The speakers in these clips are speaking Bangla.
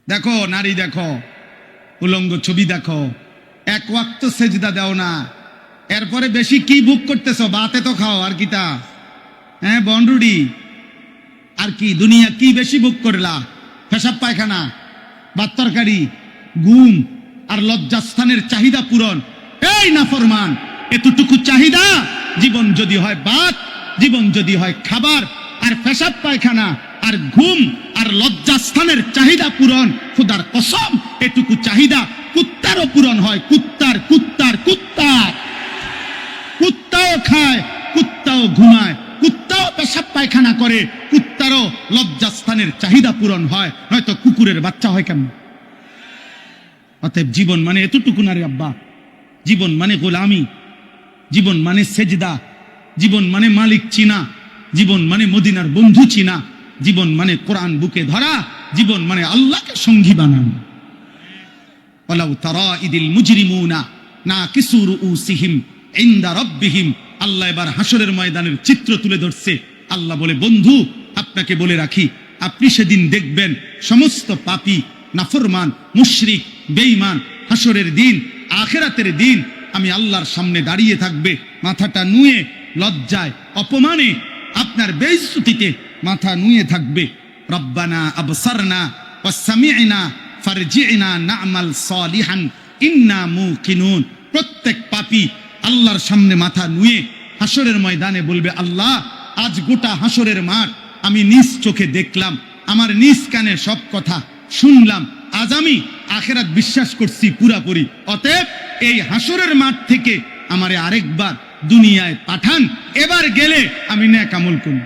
দেখো নারী, দেখো উলঙ্গ ছবি, দেখো এক ওয়াক্ত সেজদা দাও না, এরপরে বেশি কি বুক করতেছো? বাতে তো খাও, আর কিটা? হ্যাঁ, বনরুডি আর কি? দুনিয়া কি বেশি বুক করলা? পেশাব পায়খানা, ভাত তরকারি, ঘুম আর লজ্জাস্থানের চাহিদা পূরণ। এই নাফরমান, এতটুকু চাহিদা? জীবন যদি হয় ভাত, জীবন যদি হয় খাবার, আর পেশাব পায়খানা আর ঘুম আর লজ্জাস্থানের চাহিদা পূরণ, খোদার কসম এটুকু চাহিদা কুত্তারও পূরণ হয়। কুত্তার কুত্তার কুত্তার কুত্তাও খায়, কুত্তাও ঘুমায়, কুত্তাও পেশাব পায়খানা করে, কুত্তারও লজ্জাস্থানের চাহিদা পূরণ হয়, নয়তো কুকুরের বাচ্চা হয় কেমন? অতএব জীবন মানে এতটুকু না রে আব্বা। জীবন মানে গোলামি, জীবন মানে সেজদা, জীবন মানে মালিক চিনা, জীবন মানে মদিনার বন্ধু চিনা, জীবন মানে কোরআন বুকে ধরা, জীবন মানে আল্লাহকে সঙ্গী বানানো। ওয়ালাউ তারা ইদিল মুজরিমুনা নাকিসু রুউসিহিম ইনদা রাব্বিহিম। আল্লাহ এবার হাসরের ময়দানের চিত্র তুলে ধরছে। আল্লাহ বলে, বন্ধু আপনাকে বলে রাখি, আপনি সেদিন দেখবেন সমস্ত পাপী, নাফরমান, মুশরিক, বেঈমান হাসরের দিন, আখিরাতের দিন আমি আল্লাহর সামনে দাঁড়িয়ে থাকবে, মাথাটা নুয়ে লজ্জায় অপমানে আপনার বেইজ্জতিতে মাথা নুয়ে থাকবে। রব্বানা আবসারনা ওয়া সামি'না ফারজি'না না'মাল সালিহান ইন্না মুকিনুন। প্রত্যেক পাপী আল্লাহর সামনে মাথা নুয়ে হাসরের ময়দানে বলবে, আল্লাহ আজ গোটা হাসরের মাঠ আমি নিজ চোখে দেখলাম, আমার নিজ কানে সব কথা শুনলাম, আজ আমি আখিরাত বিশ্বাস করছি পুরাপুরি। অতএব এই হাসরের মাঠ থেকে আমারে আরেকবার দুনিয়ায় পাঠান, এবার গেলে আমি নেক আমল করব।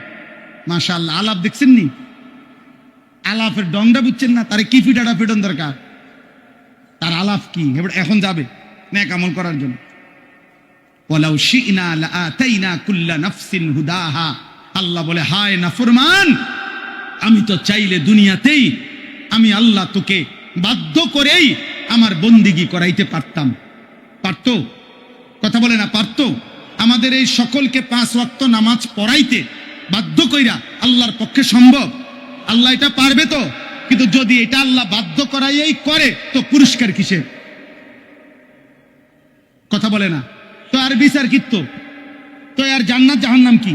মাশাআল্লাহ, আলাপ দেখছেন নি? আলাপের ডংটা বুঝছেন না? তারে কি ফিটাটা ফিটন দরকার? তার আলাপ কি? এখন যাবে নেক আমল করার জন্য। ওয়ালাউ শি'না লাআতাইনা কুল্লা নাফসিন হুদাহা। আল্লাহ বলে, হায় নাফরমান, আমি তো চাইলে দুনিয়াতেই আমি আল্লাহ তোকে বাধ্য করেই আমার বন্দিগি করাইতে পারতাম। পারতো? কথা বলে না, পারতো? আমাদের এই সকলকে 5 ওয়াক্ত নামাজ পড়াইতে বাধ্য কইরা আল্লাহর পক্ষে সম্ভব? আল্লাহ এটা পারবে তো? কিন্তু যদি এটা আল্লাহ বাধ্য করাইয়াই করে, তো পুরস্কার কিসের? কথা বলে না তো, আর বিচার কি? তো আর জান্নাত জাহান্নাম কি?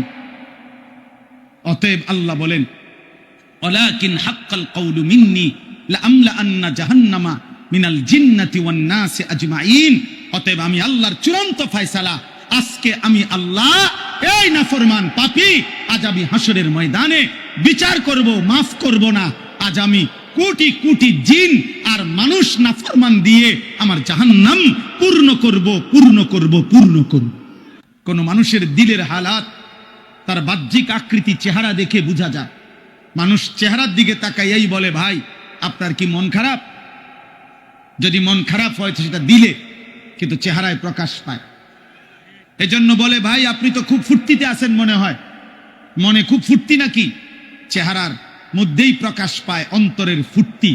অতএব আল্লাহ বলেন, ওয়ালাকিন হাক্কাল কওলু মিন্নি লাআমলা আন্না জাহান্নামা মিনাল জিন্নাতি ওয়ান নাসি আজমাইন। অতএব আমি আল্লাহর চূড়ান্ত ফয়সালা, আজকে আমি আল্লাহ এই নাফরমান পাপী, আজ আমি হাসরের ময়দানে বিচার করব, মাফ করব না। আজ আমি কোটি কোটি জিন আর মানুষ নাফরমান দিয়ে আমার জাহান্নাম পূর্ণ করব, পূর্ণ করব, পূর্ণ করব। কোন মানুষের দিলের হালাত তার বাহ্যিক আকৃতি, চেহারা দেখে বোঝা যায়। মানুষ চেহারার দিকে তাকাইয়াই বলে, ভাই আপনার কি মন খারাপ? যদি মন খারাপ হয় তো সেটা দিলে, কিন্তু চেহারায় প্রকাশ পায়। এজন্য বলে, ভাই আপনি তো খুব ফুর্তিতে আছেন মনে হয়। মনে খুব ফুর্তি নাকি? চেহারার মধ্যেই প্রকাশ পায় অন্তরের ফুর্তি।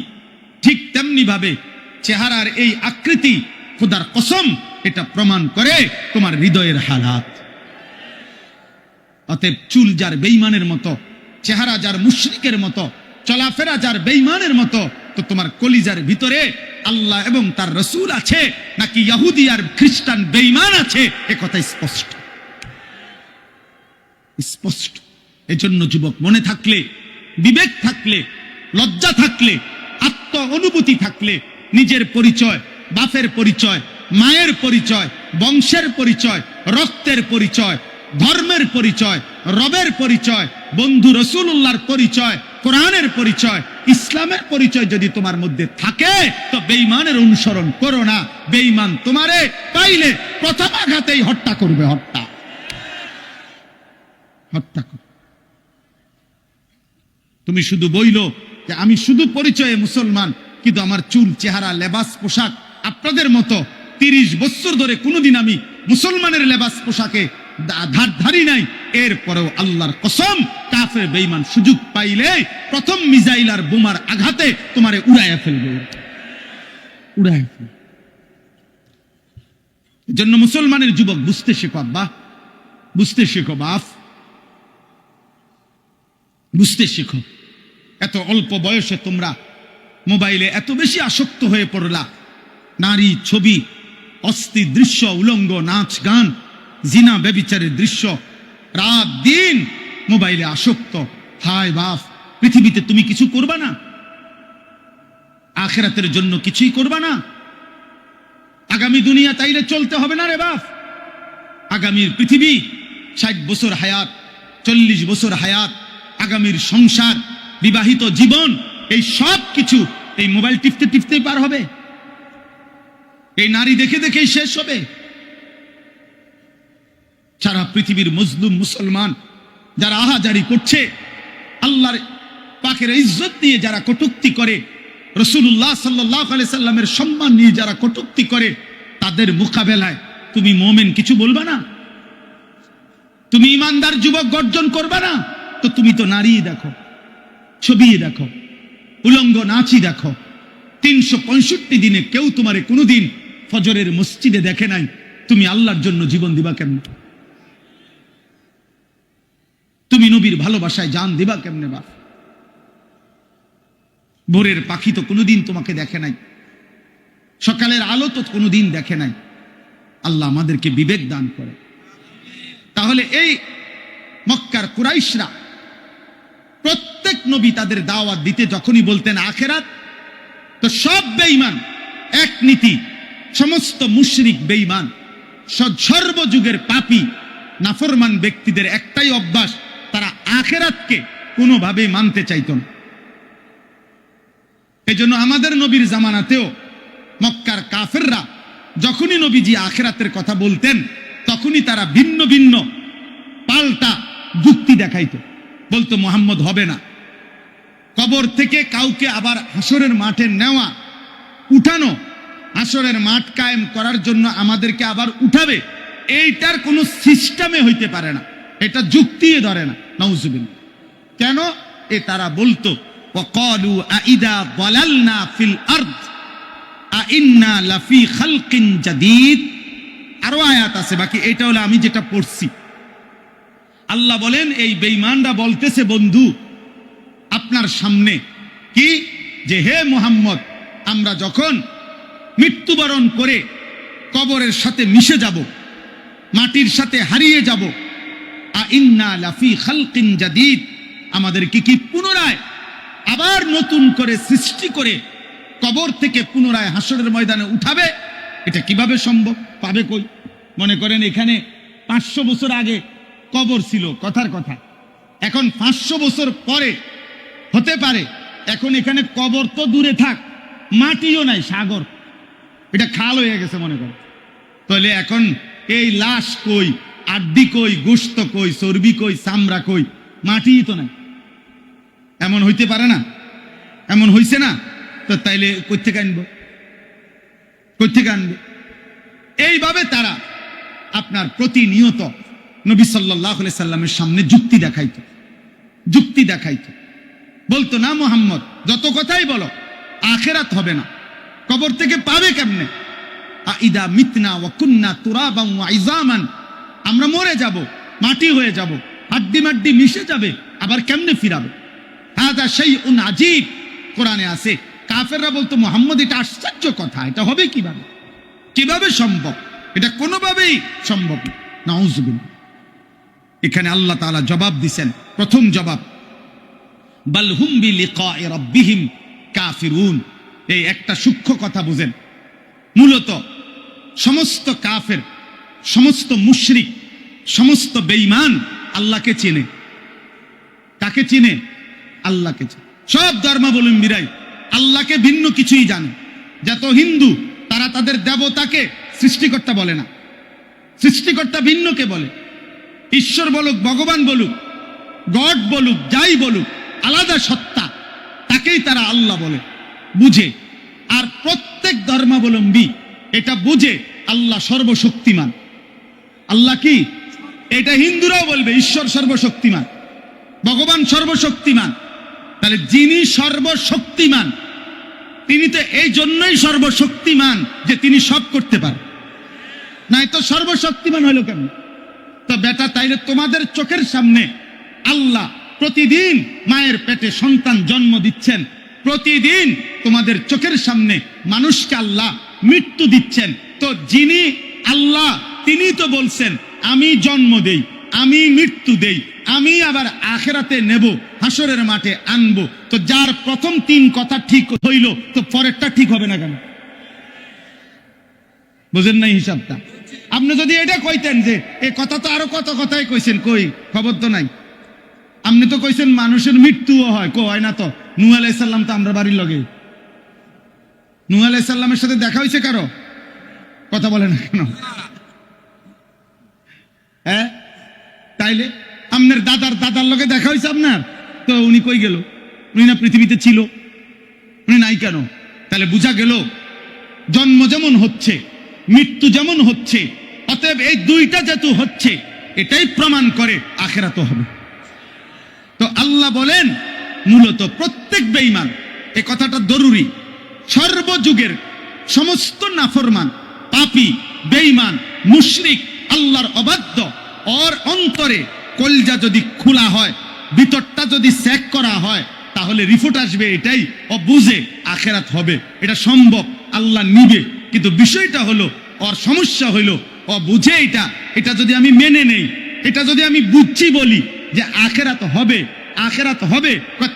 ঠিক তেমনি ভাবে চেহারার এই আকৃতি, খোদার কসম, এটা প্রমাণ করে তোমার হৃদয়ের হালাত। অতএব চুল যার বেঈমানের মতো, চেহারা যার মুশরিকের মতো, চলাফেরা যার বেঈমানের মতো, তো তোমার কলিজার ভিতরে আল্লাহ এবং তার রাসূল আছে নাকি ইহুদি আর খ্রিস্টান বেঈমান আছে, এ কথা স্পষ্ট স্পষ্ট। এজন্য যুবক, মনে থাকলে, বিবেক থাকলে, লজ্জা থাকলে, আত্ম অনুভূতি থাকলে, নিজের পরিচয়, বাপের পরিচয়, মায়ের পরিচয়, বংশের পরিচয়, রক্তের পরিচয়, ধর্মের পরিচয়, রবের পরিচয়, বন্ধু রাসূলুল্লাহর পরিচয়, কোরআনের পরিচয়, ইসলামের পরিচয় যদি তোমার মধ্যে থাকে, তো বেঈমানের অনুসরণ করো না। বেঈমান তোমারে পাইলে প্রথম আঘাতেই হত্যা করবে, হত্যা করবে। তুমি শুধু বইলো যে আমি শুধু পরিচয়ে মুসলমান, কিন্তু আমার চুল, চেহারা, লেবাস, পোশাক আপনাদের মতো 30 বছর ধরে কোনোদিন আমি মুসলমানের লেবাস পোশাকে ধারি নাই। এরপরেও আল্লাহর কসম, কাফের বেঈমান সুযোগ পাইলে প্রথম মিসাইল আর বোমার আঘাতে তোমারে উড়াইয়া ফেলবে, উড়াইয়া ফেলবে। এজন্য মুসলমানের যুবক বুঝতে শেখো আব্বা, বুঝতে শেখো বাপ, বুঝতে শেখো। এত অল্প বয়সে তোমরা মোবাইলে এত বেশি আসক্ত হয়ে পড়লা, নারী, ছবি, অস্থির দৃশ্য, উলঙ্গ নাচ গান, জিনা ব্যভিচারের দৃশ্য, রাত দিন মোবাইলে আসক্ত। হায় বাপ, পৃথিবীতে তুমি কিছু করবা না? আখিরাতের জন্য কিছুই করবা না? আগামী দুনিয়া তাইলে চলতে হবে না রে বাপ। আগামীর পৃথিবী 60 বছর হায়াত, 40 বছর হায়াত, আগামীর সংসার, বিবাহিত জীবন, এই সব কিছু এই মোবাইল টিপতে টিপতেই পার হবে। এই নারী দেখে দেখেই শেষ হবে। সারা পৃথিবীর মজলুম মুসলমান যারা আহাজারি করছে, আল্লাহর পাকের ইজ্জত নিয়ে যারা কটূক্তি করে, রাসূলুল্লাহ সাল্লাল্লাহু আলাইহি সাল্লামের সম্মান নিয়ে যারা কটূক্তি করে, তাদের মোকাবেলায় তুমি মুমিন কিছু বলবা না? তুমি ইমানদার যুবক গর্জন করবা না? তো তুমি তো নারী দেখো, ছবি দেখো, উলঙ্গ নাচি দেখো। 365 দিনে কেউ তোমারে কোনোদিন ফজরের মসজিদে দেখে নাই, তুমি আল্লাহর জন্য জীবন দিবা কেমনে? তুমি নবীর ভালোবাসায় জান দিবা কেমনে? বা ভোরের পাখি তো কোনোদিন তোমাকে দেখে নাই, সকালের আলো তো কোনোদিন দেখে নাই। আল্লাহ আমাদেরকে বিবেক দান করে। তাহলে এই মক্কার কুরাইশরা প্রত্যেক নবী তাদের দাওয়াত দিতে যখনই বলতেন আখিরাত, তো সব বেঈমান এক নীতি, সমস্ত মুশরিক বেঈমান, সর্বযুগের পাপী নাফরমান ব্যক্তিদের একটাই অভ্যাস, তারা আখিরাতকে কোনোভাবে মানতে চাইত না। এজন্য আমাদের নবীর জামানাতেও মক্কার কাফেররা যখনই নবীজি আখিরাতের কথা বলতেন, তখনই তারা ভিন্ন ভিন্ন পাল্টা যুক্তি দেখাইতো। বলতো মুহাম্মদ হবে না, কবর থেকে কাউকে আবার হাসরের মাঠে নেওয়া, উঠানো, হাসরের মাঠ কায়েম করার জন্য আমাদেরকে আবার উঠাবে, এইটার কোনো সিস্টেমে হইতে পারে না, এটা যুক্তিয়ে ধরে না। নাউজুবিল্লাহ। কেন? তারা বলতো ওয়াকালু আইদা দালালনা ফিল আরদ আইন্না লাফি খালকিন জাদীদ। আরো আয়াত আছে বাকি, এটা হলো আমি যেটা পড়ছি। আল্লাহ বলেন এই বেঈমানরা বলতেছে বন্ধু আপনার সামনে কি, যে হে মুহাম্মদ, আমরা যখন মৃত্যুবরণ করে কবরের সাথে মিশে যাব, মাটির সাথে হারিয়ে যাব, আইন্না লাফি খালকিন জাদীদ, আমাদেরকে কি পুনরায় আবার নতুন করে সৃষ্টি করে কবর থেকে পুনরায় হাসরের ময়দানে উঠাবে? এটা কিভাবে সম্ভব? পাবে কই? মনে করেন এখানে 500 বছর আগে কবর ছিল, কথার কথা, এখন 500 বছর পরে হতে পারে, এখন এখানে কবর তো দূরে থাক, মাটিও নাই, সাগর, এটা খাল হয়ে গেছে মনে করে। তাহলে এখন এই লাশ কই, আড্ডি কই, গোশত কই, চর্বি কই, চামড়া কই? মাটিই তো নাই। এমন হইতে পারে না? এমন হইছে না? তো তাইলে কোত্থেকে আনবো? কোত্থেকে আনবে? এইভাবে তারা আপনার প্রতিনিয়ত নবী সাল্লাল্লাহু আলাইহি সাল্লামের সামনে যুক্তি দেখাইতো, যুক্তি দেখাইতো। বলতো না মুহাম্মদ যত কথাই বলো, আখিরাত হবে না, কবর থেকে পাবে কেমনে? আইদা মিতনা ওয়া কুন্না তুরাবান ওয়া ইজামান, আমরা মরে যাব, মাটি হয়ে যাব, হাড্ডি মাড্ডি মিশে যাবে, আবার কেমনে ফিরাবে? হাযা শাইউন আজীব, কোরআনে আছে। কাফেররা বলতো মুহাম্মদ এটা আশ্চর্য কথা, এটা হবে কিভাবে? কিভাবে সম্ভব? এটা কোনোভাবেই সম্ভব না। নাউজুবিল্লাহ। এখানে আল্লাহ তাআলা জবাব দিবেন। প্রথম জবাব, বাল হুম বিলিকাই রাব্বিহিম কাফিরুন। এই একটা সূক্ষ্ম কথা বুঝেন, মূলত সমস্ত কাফের, সমস্ত মুশরিক, সমস্ত বেঈমান আল্লাহকে চেনে। কাকে চিনে? আল্লাহকে চিনে। সব ধর্মাবলম্বীরাই আল্লাহকে ভিন্ন কিছুই জানে। যত হিন্দু, তারা তাদের দেবতাকে সৃষ্টিকর্তা বলে না, সৃষ্টিকর্তা ভিন্নকে বলে। ঈশ্বর বলুক, ভগবান বলুক, গড বলুক, যাই বলুক, আলাদা সত্তা, তাকেই তারা আল্লাহ বলে, বুঝে। আর প্রত্যেক ধর্মাবলম্বী এটা বুঝে আল্লাহ সর্বশক্তিমান। আল্লাহ কি? এটা হিন্দুরাও বলবে ঈশ্বর সর্বশক্তিমান, ভগবান সর্বশক্তিমান। তাহলে যিনি সর্বশক্তিমান, তিনি তো এই জন্যই সর্বশক্তিমান যে তিনি সব করতে পারেন, নাই তো সর্বশক্তিমান হইল কেমন? তো বেটা, তাইলে তোমাদের চোখের সামনে আল্লাহ প্রতিদিন মায়ের পেটে সন্তান জন্ম দিচ্ছেন, প্রতিদিন তোমাদের চোখের সামনে মানুষকে আল্লাহ মৃত্যু দিচ্ছেন। তো যিনি আল্লাহ, তিনি তো বলছেন আমি জন্ম দেই, আমি মৃত্যু দেই, আমি আবার আখেরাতে নেব, হাসরের মাঠে আনবো। তো যার প্রথম 3 কথা ঠিক হইল, তো পরেরটা ঠিক হবে না কেন? বুঝেন নাই হিসাবটা? আপনি যদি এটা কইতেন যে এই কথা তো আরো কত কথাই কইছেন, কই খবর তো নাই। আপনি তো কইছেন মানুষের মৃত্যুও হয়, হয় না তো? নূহ আলাইহিস সালাম তো আমরা বাড়ির লগে, নূহ আলাইহিস সালামের সাথে দেখা হয়েছে কারো? কথা বলে না কেন? হ্যাঁ, তাইলে আপনার দাদার লগে দেখা হয়েছে আপনার? তো উনি কই গেল? উনি না পৃথিবীতে ছিল, উনি নাই কেন? তাহলে বোঝা গেল জন্ম যেমন হচ্ছে, মৃত্যু যেমন হচ্ছে, অতএব এই দুইটা যেহেতু হচ্ছে, এটাই প্রমাণ করে আখিরাত হবে। তো আল্লাহ বলেন মূলত প্রত্যেক বেঈমান, এই কথাটা জরুরি, সর্বযুগের সমস্ত নাফরমান, পাপী, বেঈমান, মুশরিক, আল্লাহর অবাধ্য, ওর অন্তরে কলজা যদি খোলা হয়, ভিতরটা যদি চেক করা হয়, তাহলে রিপোর্ট আসবে এটাই, ও বুঝে আখিরাত হবে, এটা সম্ভব, আল্লাহ নিবে। কিন্তু বিষয়টা হলো, ওর সমস্যা হইলো ও বুঝে এটা যদি আমি মেনে নেই, এটা যদি আমি বুঝছি বলি যে আখিরাত হবে, আখিরাত হবে,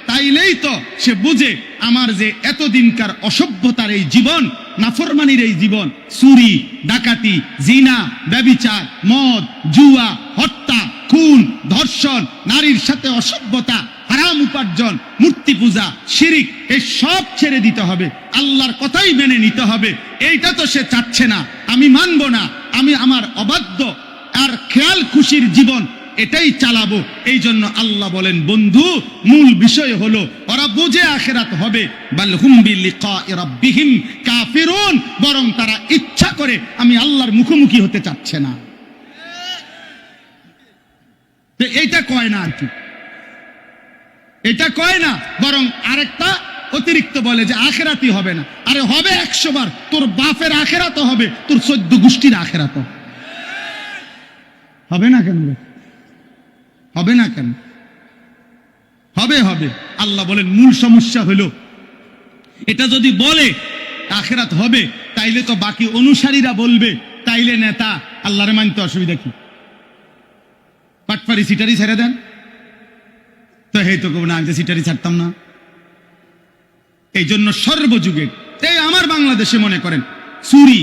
তাইলেই তো সে বুঝে আমার যে এতদিনকার অসভ্যতার এই জীবন, নাফরমানির এই জীবন, চুরি, ডাকাতি, জিনা, ব্যভিচার, মদ, জুয়া, হত্যা, খুন, ধর্ষণ, নারীর সাথে অসভ্যতা, হারাম উপার্জন, মূর্তি পূজা, শিরিক, এই সব ছেড়ে দিতে হবে, আল্লাহর কথাই মেনে নিতে হবে। এইটা তো সে চাচ্ছে না, আমি মানবো না, আমি আমার অবাধ্য আর খেয়াল খুশির জীবন এটাই চালাবো। এই জন্য আল্লাহ বলেন বন্ধু, মূল বিষয় হলো ওরা বুঝে আখিরাত হবে, বাল হুম বিলিকাই রাব্বিহিম কাফিরুন, বরং তারা ইচ্ছা করে আমি আল্লাহর মুখোমুখি হতে চাচ্ছে না। তো এইটা কয় না আর কি, এটা কয় না, বরং আরেকটা অতিরিক্ত বলে যে আখিরাতই হবে না। আরে হবে 100 বার, তোর বাপের আখিরাত হবে, তোর 14 গোষ্ঠীর আখিরাত হবে না কেন? হবে না কেন? হবে হবে। আল্লাহ বলেন মূল সমস্যা হলো এটা যদি বলে আখিরাত হবে, তাইলে তো বাকি অনুসারীরা বলবে, তাইলে নেতা আল্লাহরে মানতে অসুবিধা কি? পাটপাড়ি সিটারি ছেড়ে দেন তো, হে তো না আমি সিটারি ছাড়তাম না। এই জন্য সর্বযুগে, এই আমার বাংলাদেশে মনে করেন চুরি,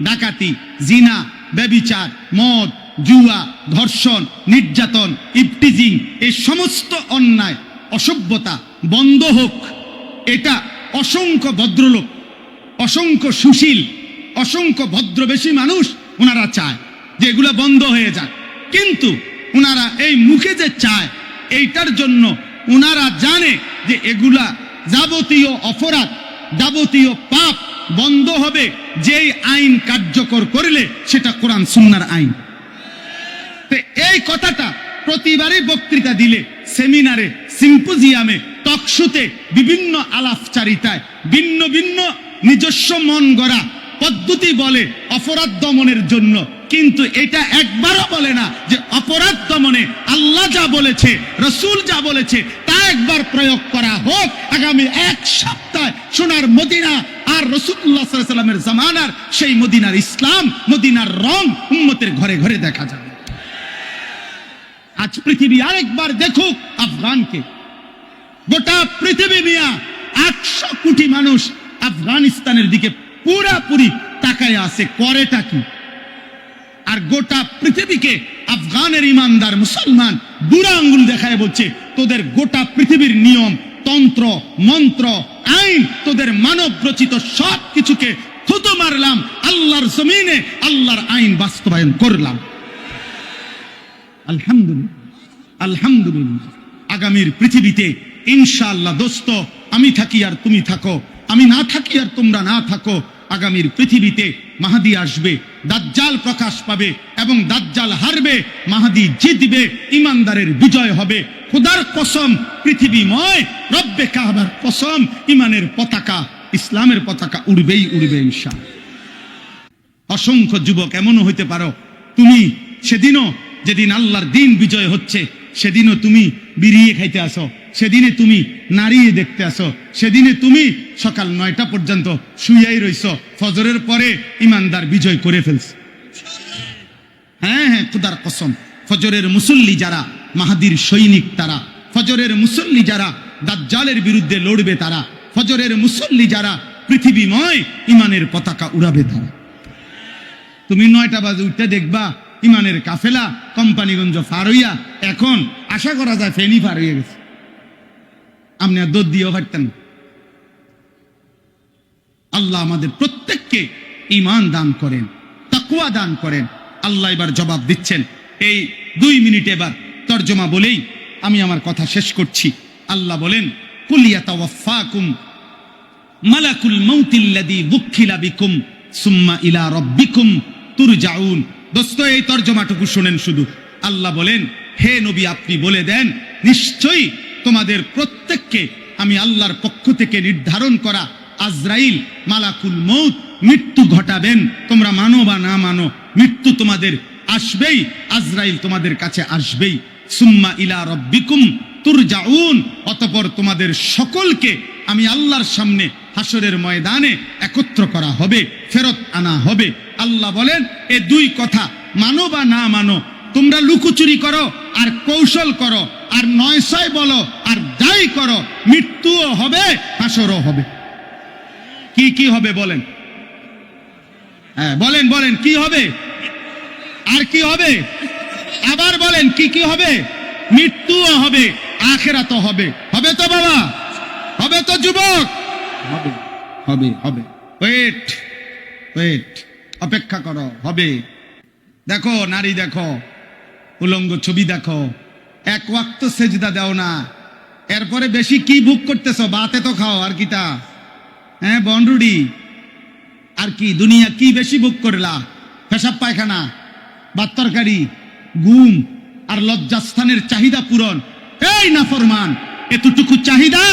ডাকাতি, জিনা, ব্যভিচার, মদ, জুয়া, ধর্ষণ, নির্যাতন, ইফটিজিং, এই সমস্ত অন্যায় অসভ্যতা বন্ধ হোক। এটা অসংখ্য ভদ্রলোক, অসংখ্য সুশীল, অসংখ্য ভদ্রবেশী মানুষ ওনারা চায় যে এগুলো বন্ধ হয়ে যাক, কিন্তু ওনারা এই মুখে যে চায়, এইটার জন্য ওনারা জানে যে এগুলা যাবতীয় অপরাধ, যাবতীয় পাপ বন্ধ হবে যেই আইন কার্যকর করলে সেটা কোরআন সুন্নাহর আইন। এই কথাটা প্রতিবারই বক্তৃতা দিলে, সেমিনারে, সিম্পোজিয়ামে, টকশোতে, বিভিন্ন আলাপচারিতায় ভিন্ন ভিন্ন নিজস্ব মন গড়া পদ্ধতি বলে অপরাধ দমনের জন্য, কিন্তু এটা একবারও বলে না যে অপরাধ দমনে আল্লাহ যা বলেছে, রসুল যা বলেছে তা একবার প্রয়োগ করা হোক। আগামী 1 সপ্তাহ সোনার মদিনা আর রাসূলুল্লাহ সাল্লাল্লাহু আলাইহি ওয়াসাল্লামের জামানার সেই মদিনার ইসলাম, মদিনার রং উম্মতের ঘরে ঘরে দেখা যাবে। আজ পৃথিবী আরেকবার দেখুক আফগানকে। গোটা পৃথিবী মিয়া 800 কোটি মানুষ আফগানিস্তানের দিকে পুরাপুরি তাকায় আছে, করেটা কি? আর গোটা পৃথিবীকে আফগানের ইমানদার মুসলমান বুড়া আঙ্গুল দেখায় বলছে তোদের গোটা পৃথিবীর নিয়ম, তন্ত্র, মন্ত্র, আইন, তোদের মানব রচিত সব কিছুকে থুতু মারলাম, আল্লাহর জমিনে আল্লাহর আইন বাস্তবায়ন করলাম। আলহামদুলিল্লাহ, আলহামদুলিল্লাহ। আগামীর পৃথিবীতে ইনশাআল্লাহ দোস্ত, আমি থাকি আর তুমি থাকো, আমি না থাকি আর তোমরা না থাকো, আগামীর পৃথিবীতে মাহদী আসবে, দাজ্জাল প্রকাশ পাবে এবং দাজ্জাল হারবে, মাহদী জিতবে, ইমানদারের বিজয় হবে। খোদার কসম, পৃথিবীময় রব্বে কাবার কসম, ইমানের পতাকা, ইসলামের পতাকা উড়বেই উড়বে ইনশাআল্লাহ। অসংখ্য যুবক এমনও হইতে পারো তুমি সেদিনও, যেদিন আল্লাহর দিন বিজয় হচ্ছে, সেদিনও তুমি বিড়িয়ে খাইতে আসো, সেদিনে তুমি নাড়িয়ে দেখতে আসো, সেদিনে তুমি সকাল 9টা পর্যন্ত শুইয়াই রইছ, ফজরের পরে ইমানদার বিজয় করে ফেলছ। হ্যাঁ হ্যাঁ, খোদার কসম, ফজরের মুসল্লি যারা মাহাদির সৈনিক তারা, ফজরের মুসল্লি যারা দাজ্জালের বিরুদ্ধে লড়বে তারা, ফজরের মুসল্লি যারা পৃথিবীময় ইমানের পতাকা উড়াবে তারা। তুমি 9টা বাজে উঠতে দেখবা ইমানের কাফেলা কোম্পানিগঞ্জ পার হইয়া, এখন আশা করা যায় ফেনী পার হয়ে গেছে। আপনি আর দৌড় দিয়েও পারতেন। আল্লাহ আমাদের প্রত্যেককে ঈমান দান করেন, তাকওয়া দান করেন। আল্লাহ এবার জবাব দিচ্ছেন। এই 2 মিনিট এবার তর্জমা বলেই আমি আমার কথা শেষ করছি। আল্লাহ বলেন, কুল ইয়াতাওয়াফাকুম মালাকুল মাউতিল্লাযী বুক্খিলা বিকুম সুম্মা ইলা রাব্বিকুম তুরজাউন। দোস্ত, এই তর্জমাটুকু শুনেন শুধু। আল্লাহ বলেন, হে নবী, আপনি বলে দেন, নিশ্চয়ই তোমাদের প্রত্যেককে আমি আল্লাহর পক্ষ থেকে নির্ধারণ করা আজরাইল মালাকুল মউত মৃত্যু ঘটাবেন। তোমরা মানো বা না মানো, মৃত্যু তোমাদের আসবেই, আজরাইল তোমাদের কাছে আসবেই। সুম্মা ইলা রাব্বিকুম তুরজাউন, অতঃপর তোমাদের সকলকে আমি আল্লাহর সামনে হাসরের ময়দানে একত্র করা হবে, ফেরত আনা হবে। আল্লাহ বলেন, এই 2 কথা মানো বা না মানো, তোমরা লুকোচুরি করো আর কৌশল করো আর 900 বলো আর যাই করো, মৃত্যুও হবে, হাসরও হবে। কি কি হবে বলেন? হ্যাঁ বলেন, বলেন কি হবে? আর কি হবে? আবার বলেন কি কি হবে? মৃত্যুও হবে, আখিরাতও হবে। হবে তো বাবা? হবে তো যুবক? হবে হবে হবে। ওয়েট ওয়েট, অপেক্ষা করো, হবে। দেখো নারী, দেখো উলঙ্গ ছবি, দেখো এক ওয়াক্ত সেজদা দাও না, এরপরে বেশি কি ভোগ করতেছো? বাতে তো খাও, আর কিটা? হ্যাঁ বনরুডি, আর কি দুনিয়া কি বেশি ভোগ করলা? পেশাব পায়খানা, ভাত তরকারি, ঘুম আর লজ্জাস্থানের চাহিদা পূরণ। এই নাফরমান, এতটুকু চাহিদা?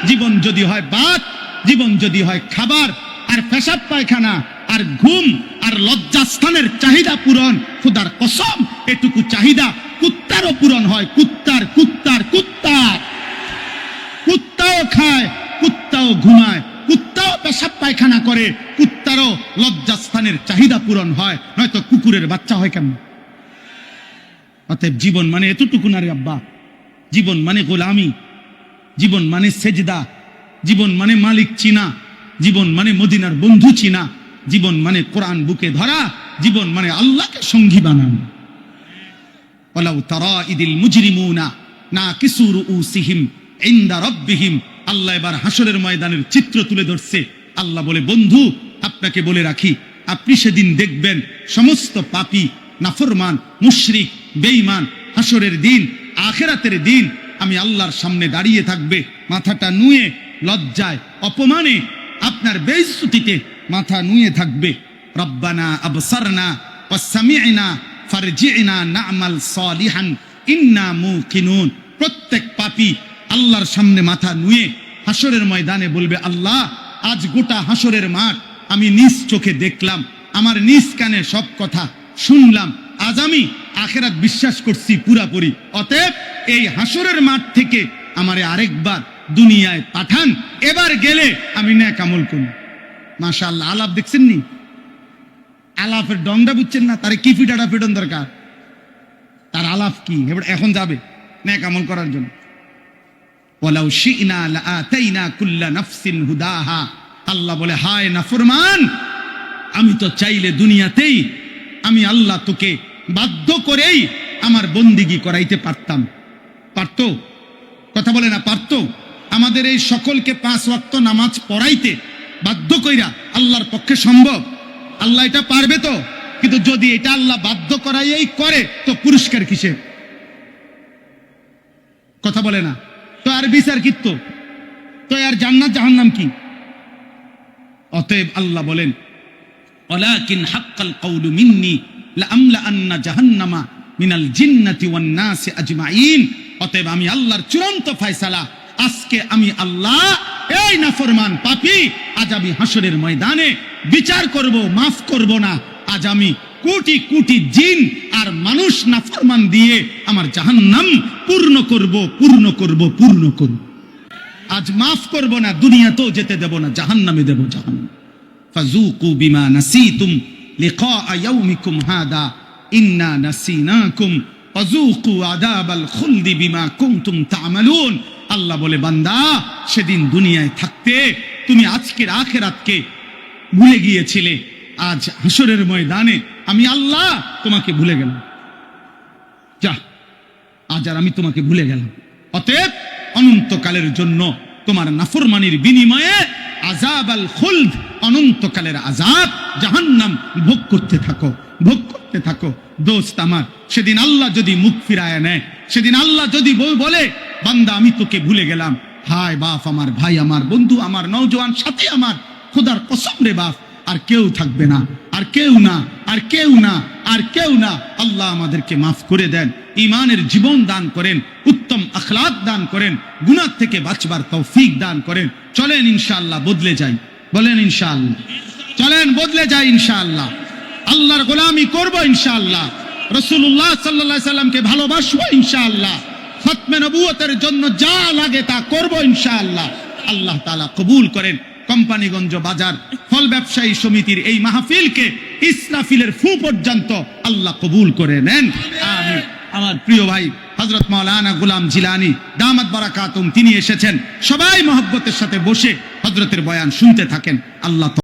জীবন যদি হয় ভাত, জীবন যদি হয় খাবার আর পেশাব পায়খানা আর ঘুম আর লজ্জাস্থানের চাহিদা পূরণ, খোদার কসম এটুকু চাহিদা কুত্তারও পূরণ হয়। কুত্তার কুত্তার কুত্তার কুত্তাও খায়, কুত্তাও ঘুমায়, কুত্তাও পেশাব পায়খানা করে, কুত্তারও লজ্জাস্থানের চাহিদা পূরণ হয়, নয়তো কুকুরের বাচ্চা হয় কেমন? অতএব জীবন মানে এতটুকু না রে আব্বা। জীবন মানে গোলামি, জীবন মানে সেজদা, জীবন মানে মালিক চিনা, জীবন মানে মদিনার বন্ধু চিনা, জীবন মানে কোরআন বুকে ধরা, জীবন মানে আল্লাহকে সঙ্গী বানানো। ওয়ালাউ তারা ইদিল মুজরিমুনা নাকিসু রুউসিহিম ইনদা রাব্বিহিম। আল্লাহ এবার হাসরের ময়দানের চিত্র তুলে ধরছে। আল্লাহ বলে, বন্ধু আপনাকে বলে রাখি, আপনি সেদিন দেখবেন সমস্ত পাপী, নাফরমান, মুশরিক, বেঈমান হাসরের দিন, আখিরাতের দিন আমি আল্লাহর সামনে দাঁড়িয়ে থাকবে, মাথাটা নুয়ে, লজ্জায় অপমানে আপনার বেইজ্জতিতে মাথা নুয়ে থাকবে। রব্বানা আবসারনা ওয়া সামি'না ফারজি'না না'মাল সালিহান ইন্না মুকিনুন। প্রত্যেক পাপী আল্লাহর সামনে মাথা নুয়ে হাসরের ময়দানে বলবে, আল্লাহ আজ গোটা হাসরের মাঠ আমি নিজ চোখে দেখলাম, আমার নিজ কানে সব কথা শুনলাম, আজ আমি আখিরাত বিশ্বাস করছি পুরাপুরি। অতএব এই হাসরের মাঠ থেকে আমারে আরেকবার দুনিয়ায় পাঠান, এবার গেলে আমি নেক আমল করব। মাশাআল্লাহ, আলাপ দেখছেন নি? আলাপের ডংটা বুঝছেন না? তারে কি ফিটাটা ফিটন দরকার, তার আলাপ কি? এবার এখন যাবে নেক আমল করার জন্য। ওয়ালাউ শি'না লাআতাইনা কুল্লা নাফসিন হুদাহা। আল্লাহ বলে, হায় নাফরমান, আমি তো চাইলে দুনিয়াতেই আমি আল্লাহ তোকে বাধ্য করেই আমার বন্দিগি করাইতে পারতাম। পারতো? কথা বলে না, পারতো? আমাদের এই সকলকে 5 ওয়াক্ত নামাজ পড়াইতে বাধ্য কইরা আল্লাহর পক্ষে সম্ভব? আল্লাহ এটা পারবে তো? কিন্তু যদি এটা আল্লাহ বাধ্য করাইয়াই করে, তো পুরস্কার কিসের? কথা বলে না তো, আর বিচার কিত্ত তো, আর জান্নাত জাহান্নাম কি? অতএব আল্লাহ বলেন, ওয়ালাকিন হাক্কাল কওলু মিন্নি লাআমলাআন্না জাহান্নামা মিনাল জিন্নাতি ওয়ান নাসি আজমাইন। অতএব আমি আল্লাহর চূড়ান্ত ফয়সালা, আজকে আমি আল্লাহ এই নাফরমান পাপী, আজ আমি হাসরের ময়দানে বিচার করব, মাফ করব না। আজ আমি কোটি কোটি জিন আর মানুষ নাফরমান দিয়ে আমার জাহান্নাম পূর্ণ করব, পূর্ণ করব, পূর্ণ করব। আজ মাফ করব না, দুনিয়াতেও যেতে দেব না, জাহান্নামে দেব, জাহান্নাম। ফাযুকু বিমা নাসিতুম লিকা ইয়াউমিকুম হাদা ইন্না নাসিনাকুম ফাযুকু আযাবাল খুলদি বিমা কুনতুম তা'মালুন। আল্লাহ বলে, বান্দা, সেদিন দুনিয়ায় থাকতে তুমি আজকের আখিরাতকে ভুলে গিয়েছিলে, আজ হাসরের ময়দানে আমি আল্লাহ তোমাকে ভুলে গেলাম। যা, আজ আর আমি তোমাকে ভুলে গেলাম। অতএব অনন্তকালের জন্য তোমার নাফরমানির বিনিময়ে আযাব আল খুলদ, অনন্তকালের আযাব জাহান্নাম ভোগ করতে থাকো, ভোগ করতে থাকো। দোস্ত আমার, সেদিন আল্লাহ যদি মুখ ফিরায় নেয়, সেদিন আল্লাহ যদি বলে, বান্দা আমি তোকে ভুলে গেলাম, হায় বাপ আমার, ভাই আমার, বন্ধু আমার, নওজোয়ান সাথী আমার, খোদার কসম রে বাপ, আর কেউ থাকবে না, আর কেউ না, আর কেউ না, আর কেউ না। আল্লাহ আমাদেরকে মাফ করে দেন, ঈমানের জীবন দান করেন, উত্তম আখলাক দান করেন, গুনাহ থেকে বাঁচবার তৌফিক দান করেন। চলেন ইনশাআল্লাহ বদলে যাই, বলেন ইনশাআল্লাহ। চলেন বদলে যাই ইনশাআল্লাহ, আল্লাহর গোলামি করব ইনশাআল্লাহ, রাসূলুল্লাহ সাল্লাল্লাহু আলাইহি সাল্লামকে ভালোবাসবো ইনশাআল্লাহ, খতমে নবুয়তের জন্য যা লাগে তা করব ইনশাআল্লাহ। আল্লাহ তাআলা কবুল করেন। কোম্পানিগঞ্জ বাজার ফল ব্যবসায়ী সমিতির এই মাহফিলকে ইসরাফিলের ফু পর্যন্ত আল্লাহ কবুল করে নেন, আমিন। আমার প্রিয় ভাই হযরত মাওলানা গোলাম জিলানী দামাত বারাকাতুম, তিনি এসেছেন। সবাই মহব্বতের সাথে বসে হযরতের বয়ান শুনতে থাকেন। আল্লাহ